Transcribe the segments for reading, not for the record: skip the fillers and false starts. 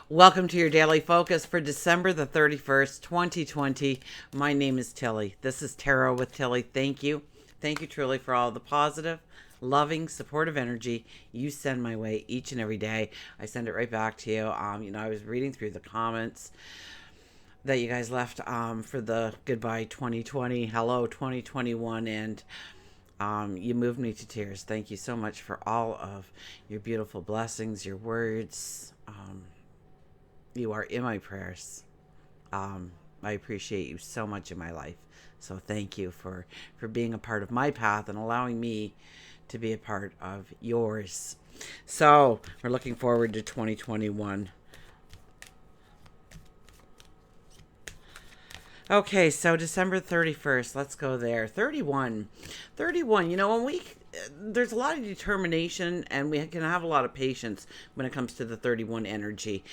Welcome to your daily focus for December the 31st, 2020. My name is Tilly. This is Tarot with Tilly. Thank you. Thank you truly for all the positive, loving, supportive energy you send my way each and every day. I send it right back to you. I was reading through the comments that you guys left for the goodbye 2020, hello 2021, and you moved me to tears. Thank you so much for all of your beautiful blessings, your words. You are in my prayers. I appreciate you so much in my life. So thank you for being a part of my path and allowing me to be a part of yours. So we're looking forward to 2021. Okay, so December 31st, let's go there. 31. There's a lot of determination and we can have a lot of patience when it comes to the 31 energy.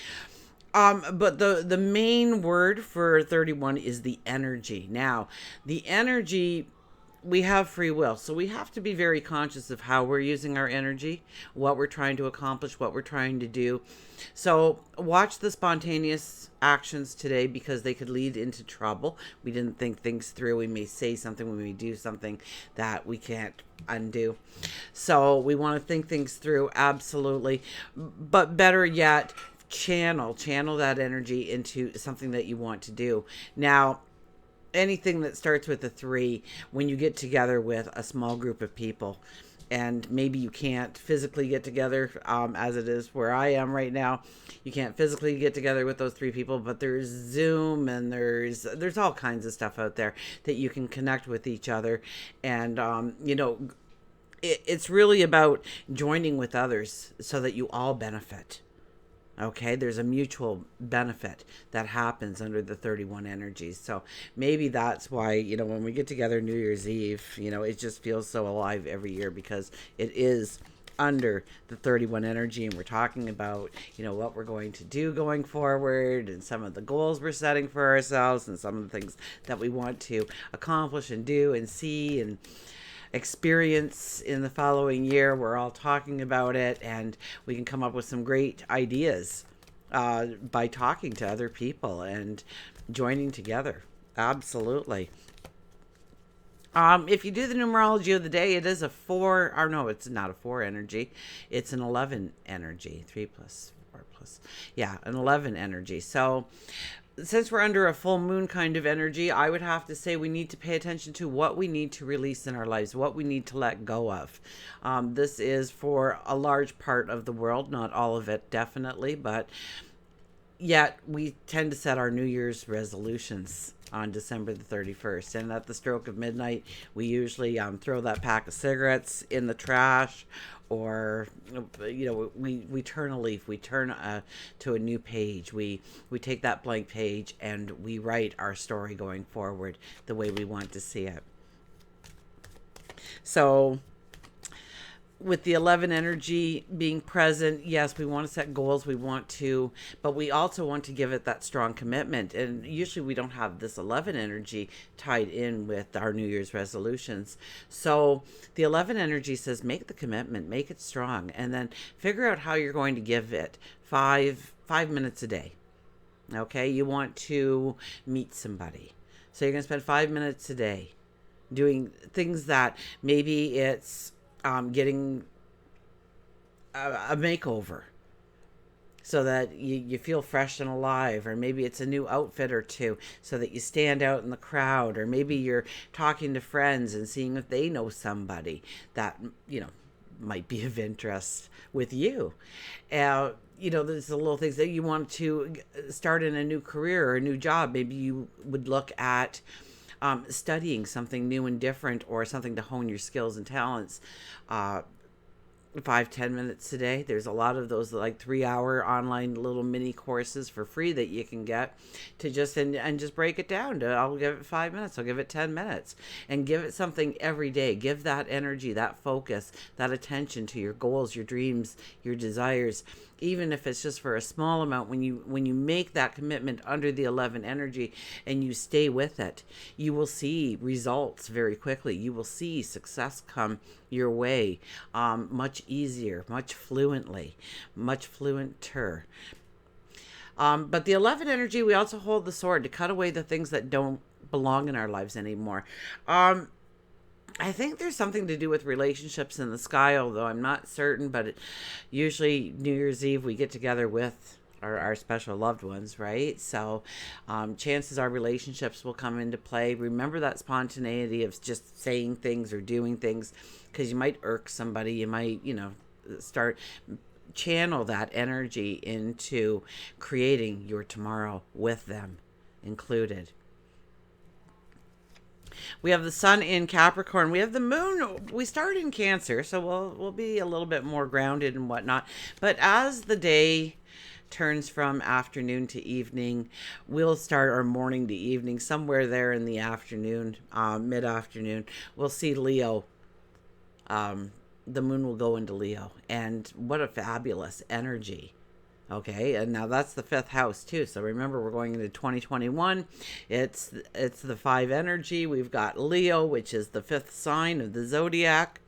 But the main word for 31 is the energy. Now, the energy, we have free will, so we have to be very conscious of how we're using our energy, what we're trying to accomplish, what we're trying to do. So watch the spontaneous actions today because they could lead into trouble. We didn't think things through. We may say something, we may do something that we can't undo. So we want to think things through, absolutely. But better yet, channel that energy into something that you want to do. Now, anything that starts with a 3, when you get together with a small group of people, and maybe you can't physically get together, as it is where I am right now, you can't physically get together with those 3 people, but there's Zoom and there's all kinds of stuff out there that you can connect with each other. And it's really about joining with others so that you all benefit. Okay, there's a mutual benefit that happens under the 31 energies. So maybe that's why, when we get together New Year's Eve, it just feels so alive every year because it is under the 31 energy, and we're talking about, what we're going to do going forward and some of the goals we're setting for ourselves and some of the things that we want to accomplish and do and see and experience in the following year. We're all talking about it, and we can come up with some great ideas by talking to other people and joining together. Absolutely. If you do the numerology of the day, it is a 4, or no, it's not a 4 energy. It's an 11 energy. 3 plus 4 plus, yeah, an 11 energy. So since we're under a full moon kind of energy, I would have to say we need to pay attention to what we need to release in our lives, what we need to let go of. This is for a large part of the world, not all of it, definitely, but yet we tend to set our New Year's resolutions on December the 31st. And at the stroke of midnight, we usually throw that pack of cigarettes in the trash, or we turn a leaf, we turn to a new page, we take that blank page and we write our story going forward the way we want to see it. So with the 11 energy being present, yes, we want to set goals, but we also want to give it that strong commitment. And usually we don't have this 11 energy tied in with our New Year's resolutions. So the 11 energy says make the commitment, make it strong, and then figure out how you're going to give it 5 minutes a day. Okay, you want to meet somebody, so you're going to spend 5 minutes a day doing things that maybe it's getting a makeover so that you feel fresh and alive, or maybe it's a new outfit or two so that you stand out in the crowd, or maybe you're talking to friends and seeing if they know somebody that might be of interest with you. There's the little things that you want to start in a new career or a new job. Maybe you would look at studying something new and different, or something to hone your skills and talents. 5-10 minutes today. There's a lot of those like 3-hour online little mini courses for free that you can get to just break it down to, I'll give it 5 minutes, I'll give it 10 minutes, and give it something every day. Give that energy, that focus, that attention to your goals, your dreams, your desires. Even if it's just for a small amount, when you make that commitment under the 11 energy and you stay with it, you will see results very quickly. You will see success come your way much easier, much fluenter. But the 11 energy, we also hold the sword to cut away the things that don't belong in our lives anymore. I think there's something to do with relationships in the sky, although I'm not certain. But usually New Year's Eve, we get together with our special loved ones, right? So chances are relationships will come into play. Remember that spontaneity of just saying things or doing things, because you might irk somebody. You might, start channel that energy into creating your tomorrow with them included. We have the sun in Capricorn. We have the moon. We start in Cancer, so we'll be a little bit more grounded and whatnot. But as the day turns from afternoon to evening, we'll start our morning to evening, somewhere there in the afternoon, mid-afternoon. We'll see Leo. The moon will go into Leo, and what a fabulous energy. Okay, and now that's the 5th house too. So remember, we're going into 2021. It's the 5 energy. We've got Leo, which is the 5th sign of the zodiac,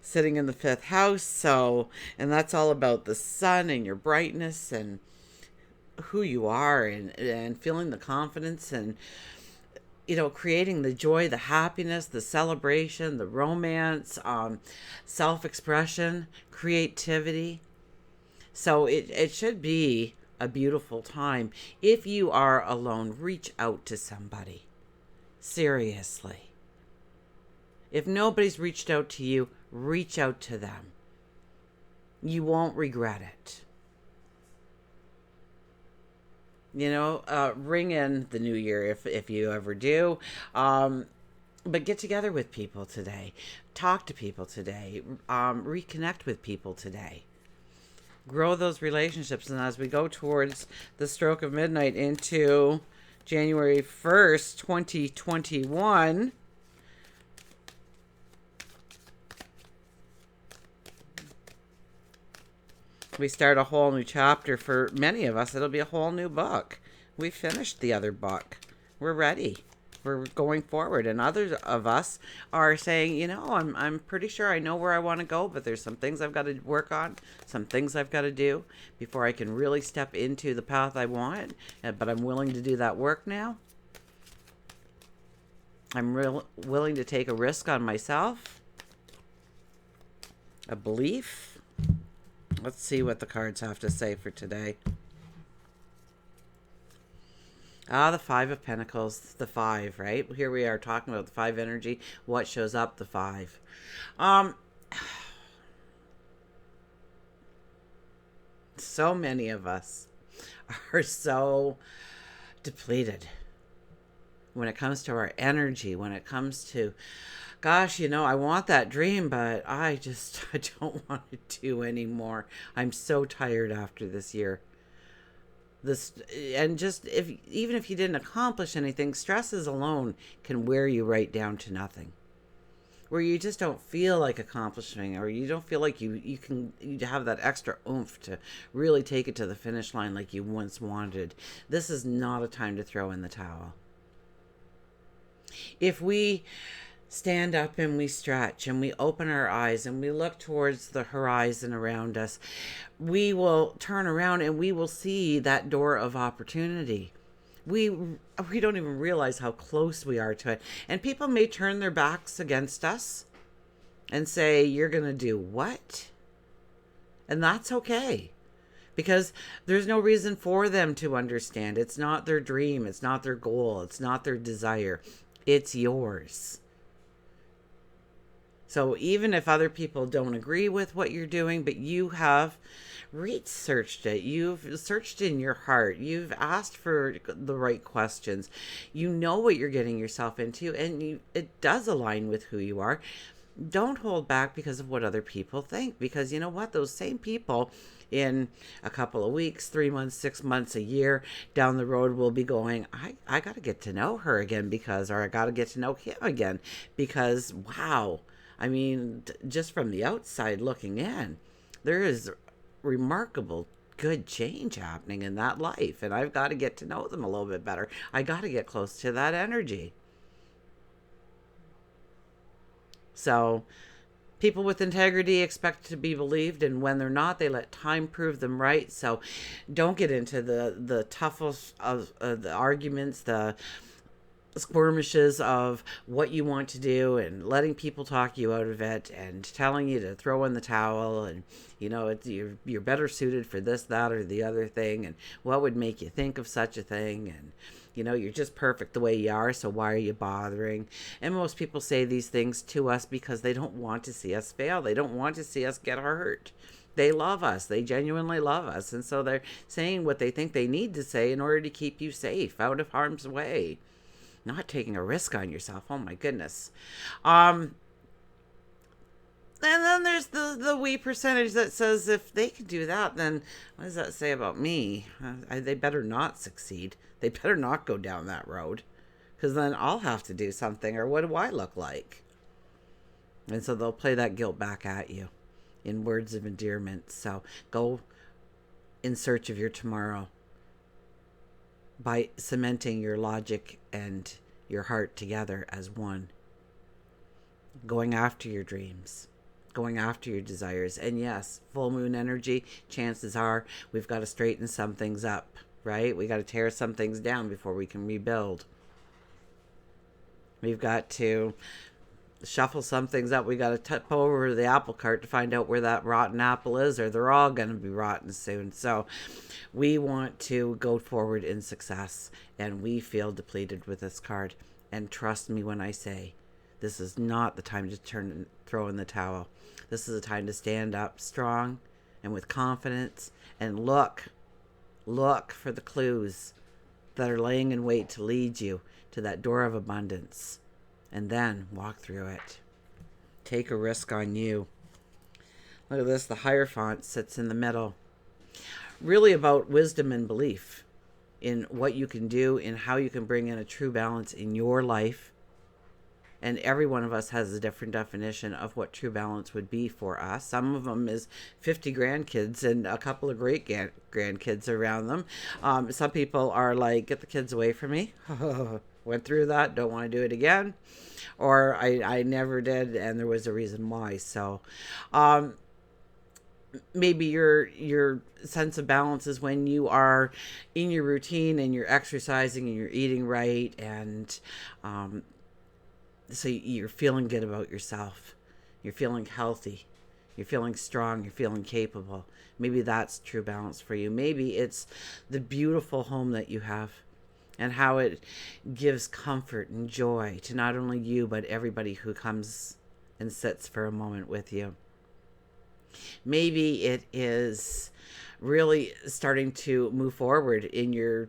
sitting in the 5th house. So, and that's all about the sun and your brightness and who you are, and feeling the confidence, and creating the joy, the happiness, the celebration, the romance, self-expression, creativity. So it should be a beautiful time. If you are alone, reach out to somebody. Seriously. If nobody's reached out to you, reach out to them. You won't regret it. Ring in the new year if you ever do. But get together with people today. Talk to people today. Reconnect with people today. Grow those relationships. And as we go towards the stroke of midnight into January 1st, 2021, we start a whole new chapter. For many of us, it'll be a whole new book. We finished the other book. We're ready. We're going forward. And others of us are saying, I'm pretty sure I know where I want to go, but there's some things I've got to work on, some things I've got to do before I can really step into the path I want. But I'm willing to do that work now. I'm willing to take a risk on myself, a belief. Let's see what the cards have to say for today. The 5 of Pentacles, the 5, right? Here we are talking about the 5 energy. What shows up? The 5. So many of us are so depleted when it comes to our energy, when it comes to, gosh, I want that dream, but I don't want to do anymore. I'm so tired after this year. And just even if you didn't accomplish anything, stresses alone can wear you right down to nothing, where you just don't feel like accomplishing, or you don't feel like you have that extra oomph to really take it to the finish line like you once wanted. This is not a time to throw in the towel. If we stand up and we stretch and we open our eyes and we look towards the horizon around us, we will turn around and we will see that door of opportunity. We don't even realize how close we are to it. And people may turn their backs against us and say, "You're going to do what?" And that's okay, because there's no reason for them to understand. It's not their dream. It's not their goal. It's not their desire. It's yours. So even if other people don't agree with what you're doing, but you have researched it, you've searched in your heart, you've asked for the right questions, you know what you're getting yourself into, and it does align with who you are. Don't hold back because of what other people think, because you know what? Those same people in a couple of weeks, 3 months, 6 months, a year down the road will be going, I got to get to know her again or I got to get to know him again because, wow. I mean, just from the outside looking in, there is remarkable good change happening in that life. And I've got to get to know them a little bit better. I got to get close to that energy. So People with integrity expect to be believed, and when they're not, they let time prove them right. So don't get into the toughest of the arguments, the skirmishes of what you want to do, and letting people talk you out of it and telling you to throw in the towel, and you're better suited for this, that, or the other thing, and what would make you think of such a thing, and you're just perfect the way you are, so why are you bothering? And most people say these things to us because they don't want to see us fail. They don't want to see us get hurt. They love us. They genuinely love us. And so they're saying what they think they need to say in order to keep you safe, out of harm's way. Not taking a risk on yourself. Oh my goodness. And then there's the wee percentage that says if they can do that, then what does that say about me? They better not succeed. They better not go down that road, because then I'll have to do something, or what do I look like? And so they'll play that guilt back at you in words of endearment. So go in search of your tomorrow by cementing your logic and your heart together as one. Going after your dreams. Going after your desires. And yes, full moon energy, chances are we've got to straighten some things up, right? We got to tear some things down before we can rebuild. We've got to shuffle some things up. We got to tip over the apple cart to find out where that rotten apple is, or they're all going to be rotten soon. So we want to go forward in success, and we feel depleted with this card. And trust me when I say, this is not the time to throw in the towel. This is a time to stand up strong and with confidence, and look for the clues that are laying in wait to lead you to that door of abundance, and then walk through it. Take a risk on you. Look at this. The Hierophant sits in the middle. Really about wisdom and belief in what you can do, in how you can bring in a true balance in your life. And every one of us has a different definition of what true balance would be for us. Some of them is 50 grandkids and a couple of great grandkids around them. Some people are like, get the kids away from me. Went through that, don't want to do it again. Or I never did, and there was a reason why. So maybe your sense of balance is when you are in your routine and you're exercising and you're eating right, and so you're feeling good about yourself. You're feeling healthy. You're feeling strong. You're feeling capable. Maybe that's true balance for you. Maybe it's the beautiful home that you have and how it gives comfort and joy to not only you, but everybody who comes and sits for a moment with you. Maybe it is really starting to move forward in your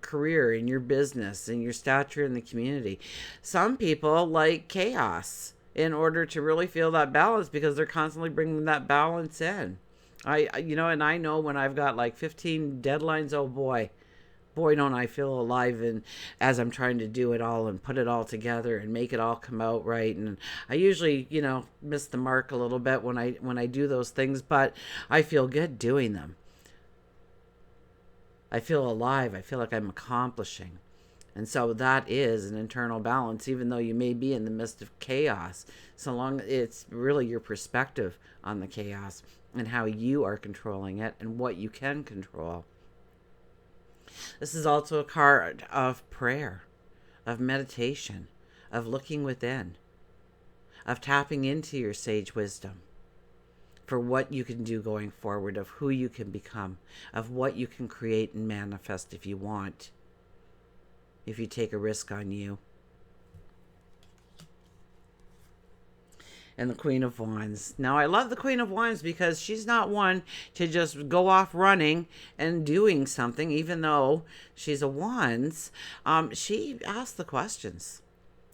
career, in your business, in your stature in the community. Some people like chaos in order to really feel that balance, because they're constantly bringing that balance in. And I know when I've got like 15 deadlines, oh boy, don't I feel alive, and as I'm trying to do it all and put it all together and make it all come out right. And I usually, miss the mark a little bit when I do those things, but I feel good doing them. I feel alive. I feel like I'm accomplishing. And so that is an internal balance, even though you may be in the midst of chaos, so long it's really your perspective on the chaos and how you are controlling it and what you can control. This is also a card of prayer, of meditation, of looking within, of tapping into your sage wisdom for what you can do going forward, of who you can become, of what you can create and manifest if you want, if you take a risk on you. And the Queen of Wands. Now, I love the Queen of Wands because she's not one to just go off running and doing something, even though she's a Wands. She asks the questions.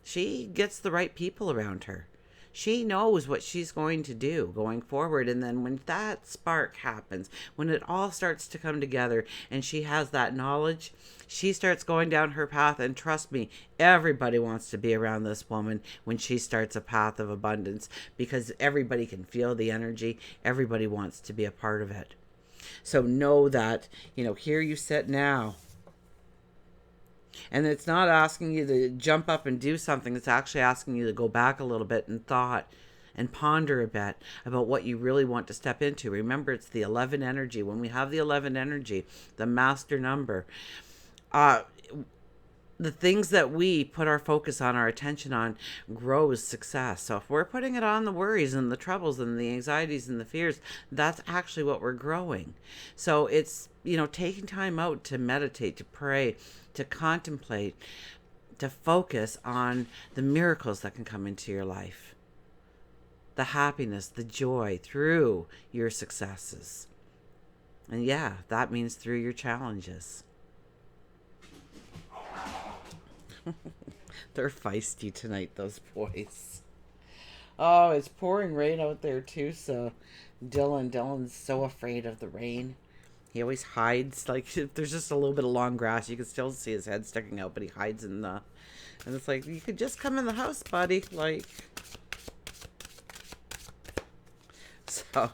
She gets the right people around her. She knows what she's going to do going forward. And then when that spark happens, when it all starts to come together and she has that knowledge, she starts going down her path. And trust me, everybody wants to be around this woman when she starts a path of abundance, because everybody can feel the energy. Everybody wants to be a part of it. So know that, here you sit now. And it's not asking you to jump up and do something. It's actually asking you to go back a little bit in thought and ponder a bit about what you really want to step into. Remember, it's the 11 energy. When we have the 11 energy, the master number, uh, the things that we put our focus on, our attention on, grows success. So if we're putting it on the worries and the troubles and the anxieties and the fears, that's actually what we're growing. So it's, taking time out to meditate, to pray, to contemplate, to focus on the miracles that can come into your life, the happiness, the joy through your successes. And yeah, that means through your challenges. They're feisty tonight, those boys. Oh, it's pouring rain out there too, so Dylan's so afraid of the rain. He always hides. Like, if there's just a little bit of long grass, you can still see his head sticking out, but he hides in the... And it's like, you could just come in the house, buddy. Like... So...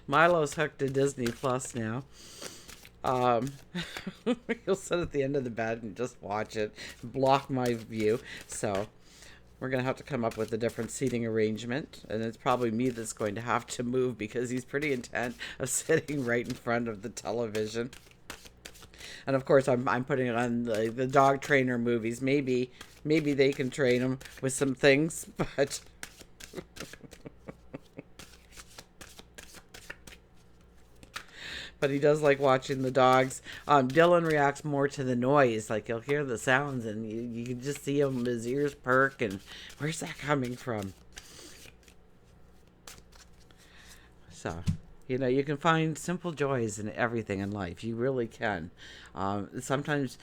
Milo's hooked to Disney Plus now. He'll sit at the end of the bed and just watch it, block my view. So we're going to have to come up with a different seating arrangement. And it's probably me that's going to have to move because he's pretty intent of sitting right in front of the television. And of course, I'm putting it on the dog trainer movies. Maybe they can train him with some things, but... But he does like watching the dogs. Dylan reacts more to the noise. Like, he'll hear the sounds and you can just see him, his ears perk. And where's that coming from? So, you can find simple joys in everything in life. You really can. Sometimes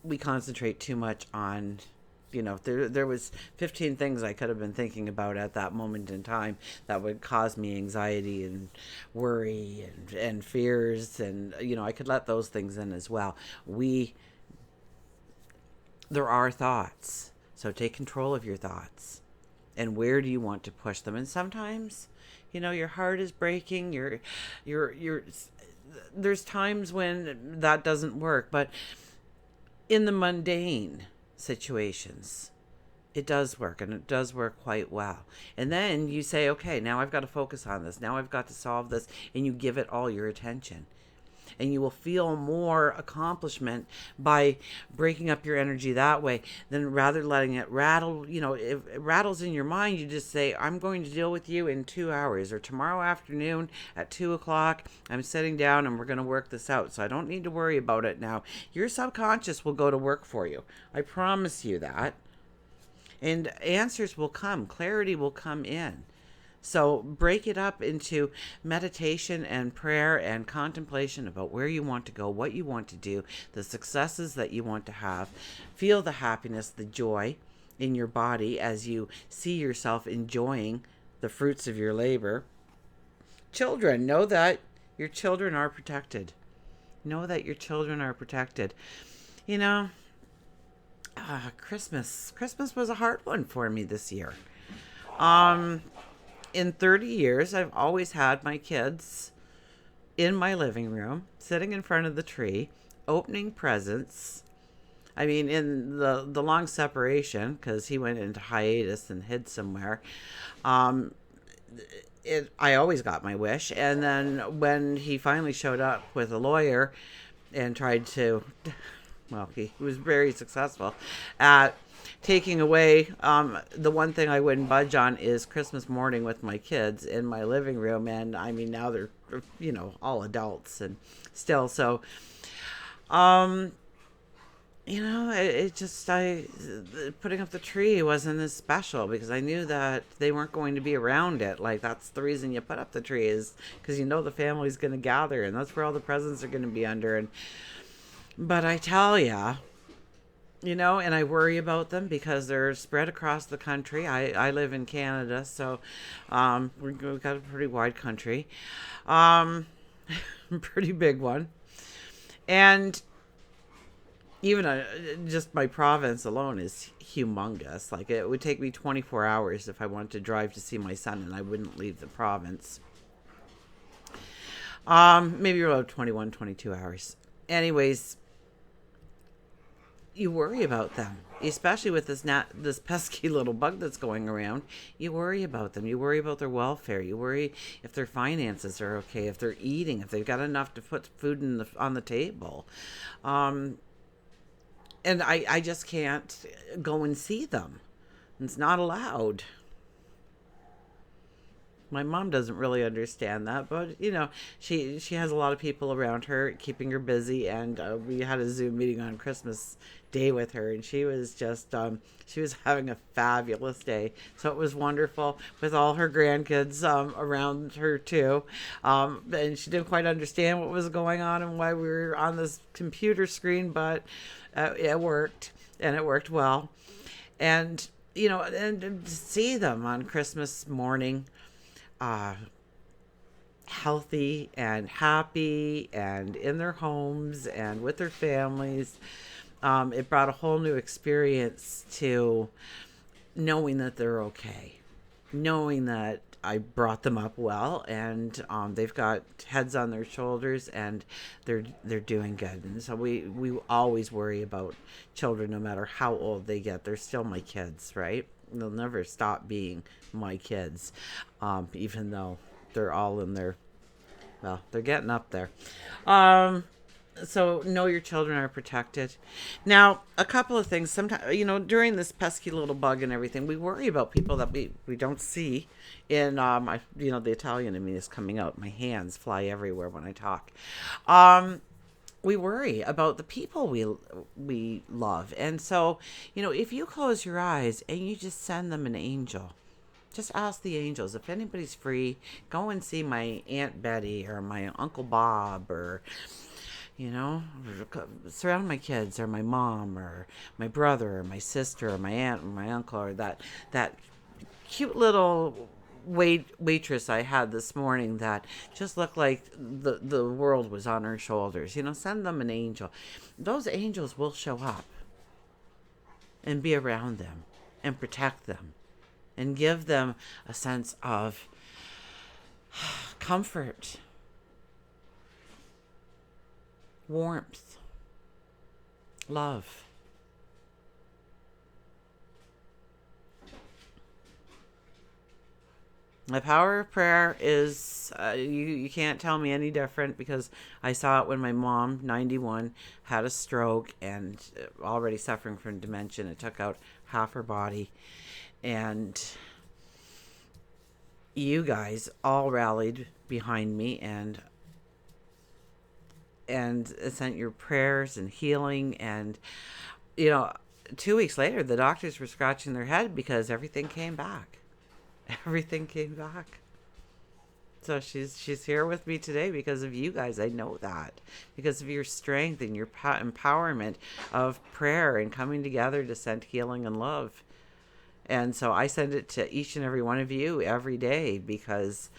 we concentrate too much on... there was 15 things I could have been thinking about at that moment in time that would cause me anxiety and worry and fears. And, I could let those things in as well. There are thoughts. So take control of your thoughts. And where do you want to push them? And sometimes, your heart is breaking. There's times when that doesn't work. But in the mundane situations, it does work, and it does work quite well. And then you say, okay, now I've got to focus on this. Now I've got to solve this, and you give it all your attention. And you will feel more accomplishment by breaking up your energy that way than rather letting it rattle. If it rattles in your mind, you just say, I'm going to deal with you in 2 hours, or tomorrow afternoon at 2:00, I'm sitting down and we're going to work this out. So I don't need to worry about it now. Your subconscious will go to work for you. I promise you that. And answers will come. Clarity will come in. So break it up into meditation and prayer and contemplation about where you want to go, what you want to do, the successes that you want to have. Feel the happiness, the joy in your body as you see yourself enjoying the fruits of your labor. Children, know that your children are protected. Know that your children are protected. Christmas was a hard one for me this year. In 30 years, I've always had my kids in my living room, sitting in front of the tree, opening presents. I mean, in the long separation, because he went into hiatus and hid somewhere, I always got my wish. And then when he finally showed up with a lawyer and tried to, well, he was very successful at taking away, the one thing I wouldn't budge on is Christmas morning with my kids in my living room. And I mean, now they're, all adults and still. So, putting up the tree wasn't as special because I knew that they weren't going to be around it. Like, that's the reason you put up the tree, is because the family's going to gather and that's where all the presents are going to be under. But I tell ya, and I worry about them because they're spread across the country. I live in Canada, so we've got a pretty wide country, pretty big one. And even just my province alone is humongous. Like, it would take me 24 hours if I wanted to drive to see my son, and I wouldn't leave the province. Maybe about 21, 22 hours. Anyways, you worry about them especially with this pesky little bug that's going around. You worry about them. You worry about their welfare. You worry if their finances are okay, if they're eating, if they've got enough to put food on the table. And I just can't go and see them. It's not allowed. My mom doesn't really understand that, but she has a lot of people around her keeping her busy, and we had a Zoom meeting on Christmas Day with her, and she was just she was having a fabulous day. So it was wonderful with all her grandkids around her too, and she didn't quite understand what was going on and why we were on this computer screen, but it worked, and it worked well, and and to see them on Christmas morning, healthy and happy and in their homes and with their families. It brought a whole new experience to knowing that they're okay, knowing that I brought them up well, and they've got heads on their shoulders, and they're doing good. And so we always worry about children, no matter how old they get. They're still my kids, right? They'll never stop being my kids, even though they're all in their, well, they're getting up there. So know your children are protected. Now, a couple of things. Sometimes, during this pesky little bug and everything, we worry about people that we don't see. In the Italian in me is coming out. My hands fly everywhere when I talk. We worry about the people we love. And so, if you close your eyes and you just send them an angel, just ask the angels, if anybody's free, go and see my Aunt Betty or my Uncle Bob, or, surround my kids or my mom or my brother or my sister or my aunt or my uncle, or that cute little waitress I had this morning that just looked like the world was on her shoulders. Send them an angel. Those angels will show up and be around them and protect them and give them a sense of comfort, warmth, love. The power of prayer is, you can't tell me any different, because I saw it when my mom, 91, had a stroke and already suffering from dementia. It took out half her body. And you guys all rallied behind me and sent your prayers and healing. And, 2 weeks later, the doctors were scratching their head because everything came back. Everything came back. So she's here with me today because of you guys. I know that. Because of your strength and your empowerment of prayer and coming together to send healing and love. And so I send it to each and every one of you every day, because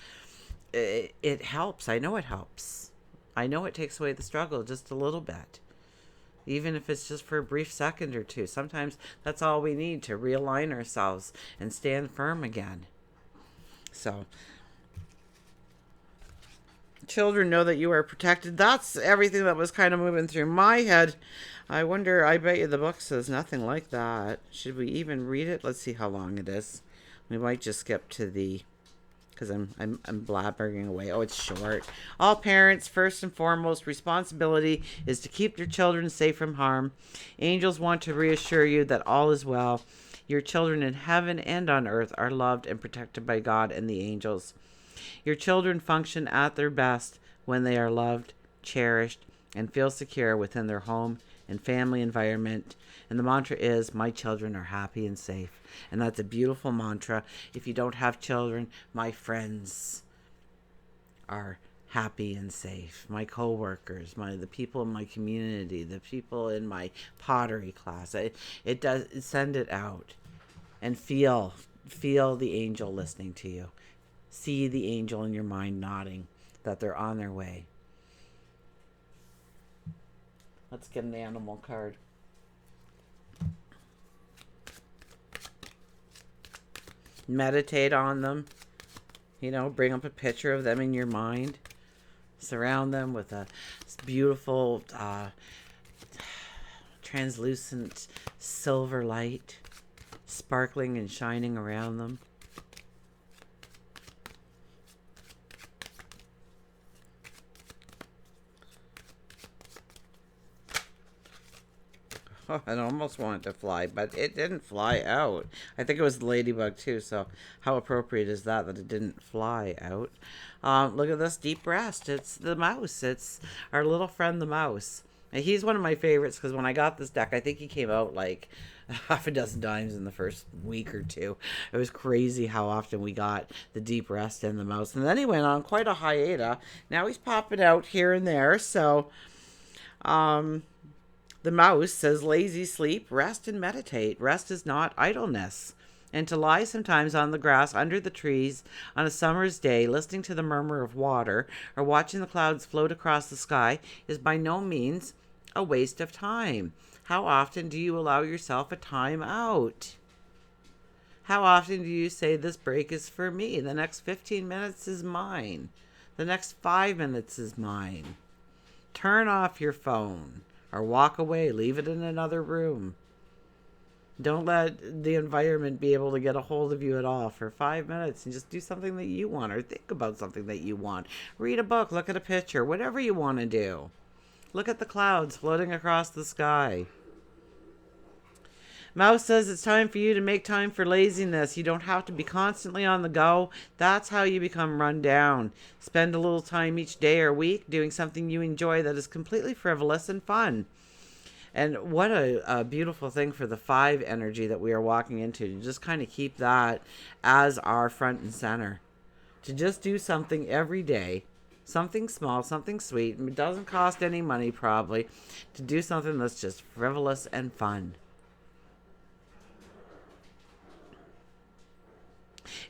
it helps. I know it helps. I know it takes away the struggle just a little bit. Even if it's just for a brief second or two. Sometimes that's all we need to realign ourselves and stand firm again. So, children, know that you are protected. That's everything that was kind of moving through my head. I bet you the book says nothing like that. Should we even read it? Let's see how long it is. We might just skip to because I'm blabbering away. Oh, it's short. All parents, first and foremost responsibility is to keep their children safe from harm. Angels want to reassure you that all is well. Your children in heaven and on earth are loved and protected by God and the angels. Your children function at their best when they are loved, cherished, and feel secure within their home and family environment. And the mantra is, my children are happy and safe. And that's a beautiful mantra. If you don't have children, my friends are happy and safe. My coworkers, the people in my community, the people in my pottery class. It does send it out, and feel the angel listening to you. See the angel in your mind nodding that they're on their way. Let's get an animal card. Meditate on them. Bring up a picture of them in your mind. Surround them with a beautiful, trying translucent silver light sparkling and shining around them. Oh, I almost wanted to fly, but it didn't fly out. I think it was the ladybug too, so how appropriate is that it didn't fly out? Look at this deep rest. It's the mouse. It's our little friend, the mouse. And he's one of my favorites because when I got this deck, I think he came out like half a dozen times in the first week or two. It was crazy how often we got the deep rest and the mouse. And then he went on quite a hiatus. Now he's popping out here and there. So, the mouse says, lazy sleep, rest and meditate. Rest is not idleness. And to lie sometimes on the grass under the trees on a summer's day, listening to the murmur of water or watching the clouds float across the sky is by no means a waste of time. How often do you allow yourself a time out? How often do you say, this break is for me? The next 15 minutes is mine. The next 5 minutes is mine. Turn off your phone or walk away. Leave it in another room. Don't let the environment be able to get a hold of you at all for 5 minutes, and just do something that you want or think about something that you want. Read a book, look at a picture, whatever you want to do. Look at the clouds floating across the sky. Mouse says it's time for you to make time for laziness. You don't have to be constantly on the go. That's how you become run down. Spend a little time each day or week doing something you enjoy that is completely frivolous and fun. And what a beautiful thing for the 5 energy that we are walking into, to just kind of keep that as our front and center. To just do something every day. Something small, something sweet. It doesn't cost any money probably. To do something that's just frivolous and fun.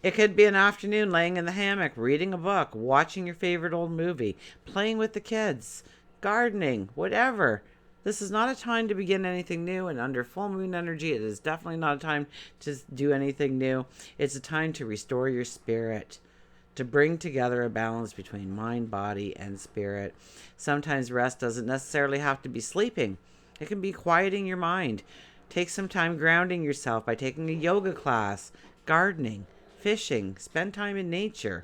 It could be an afternoon laying in the hammock, reading a book, watching your favorite old movie, playing with the kids, gardening, whatever. This is not a time to begin anything new, and under full moon energy, it is definitely not a time to do anything new. It's a time to restore your spirit, to bring together a balance between mind, body, and spirit. Sometimes rest doesn't necessarily have to be sleeping. It can be quieting your mind. Take some time grounding yourself by taking a yoga class, gardening, fishing, spend time in nature.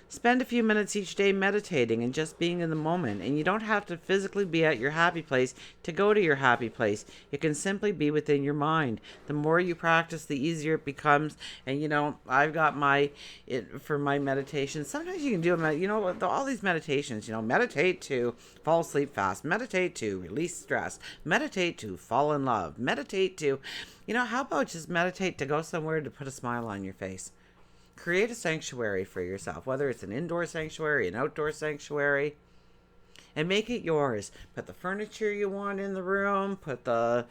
Spend a few minutes each day meditating and just being in the moment. And you don't have to physically be at your happy place to go to your happy place. It can simply be within your mind. The more you practice, the easier it becomes. And, I've got for my meditation. Sometimes you can do them, all these meditations, meditate to fall asleep fast, meditate to release stress, meditate to fall in love, meditate to, how about just meditate to go somewhere to put a smile on your face? Create a sanctuary for yourself, whether it's an indoor sanctuary, an outdoor sanctuary, and make it yours. Put the furniture you want in the room, put the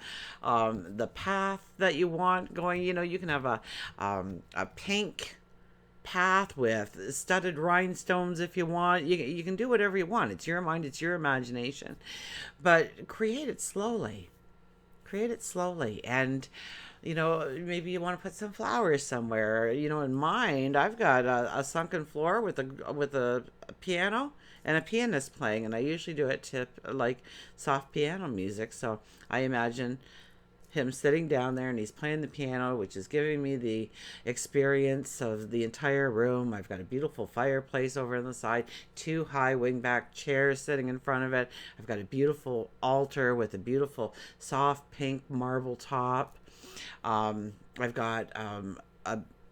path that you want going. You can have a pink path with studded rhinestones if you want. You can do whatever you want. It's your mind, it's your imagination. But create it slowly. And maybe you want to put some flowers somewhere. In mine, I've got a sunken floor with a piano and a pianist playing, and I usually do it to like soft piano music. So I imagine him sitting down there and he's playing the piano, which is giving me the experience of the entire room. I've got a beautiful fireplace over on the side, 2 high wingback chairs sitting in front of it. I've got a beautiful altar with a beautiful soft pink marble top. I've got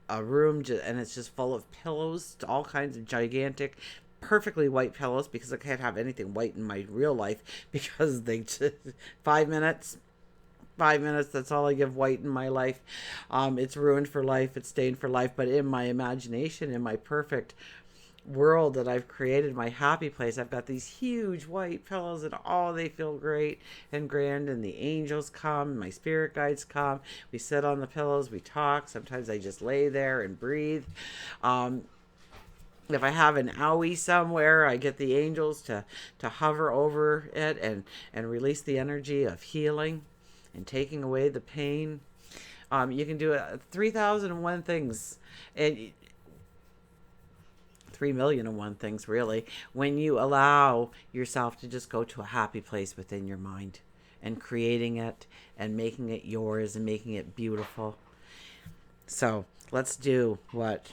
a room and it's just full of pillows, all kinds of gigantic, perfectly white pillows, because I can't have anything white in my real life because they just 5 minutes. 5 minutes, that's all I give white in my life. It's ruined for life, it's stained for life. But in my imagination, in my perfect world that I've created, my happy place, I've got these huge white pillows, and they feel great and grand. And the angels come, my spirit guides come, we sit on the pillows, we talk. Sometimes I just lay there and breathe. If I have an owie somewhere, I get the angels to hover over it and release the energy of healing and taking away the pain. You can do 3,001 things, and 3,000,001 things, really, when you allow yourself to just go to a happy place within your mind and creating it and making it yours and making it beautiful. So let's do what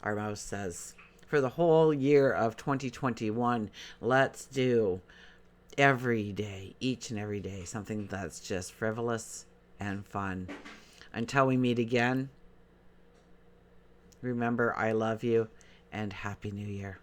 our mouse says. For the whole year of 2021, let's do every day, each and every day, something that's just frivolous and fun. Until we meet again, remember, I love you and Happy New Year.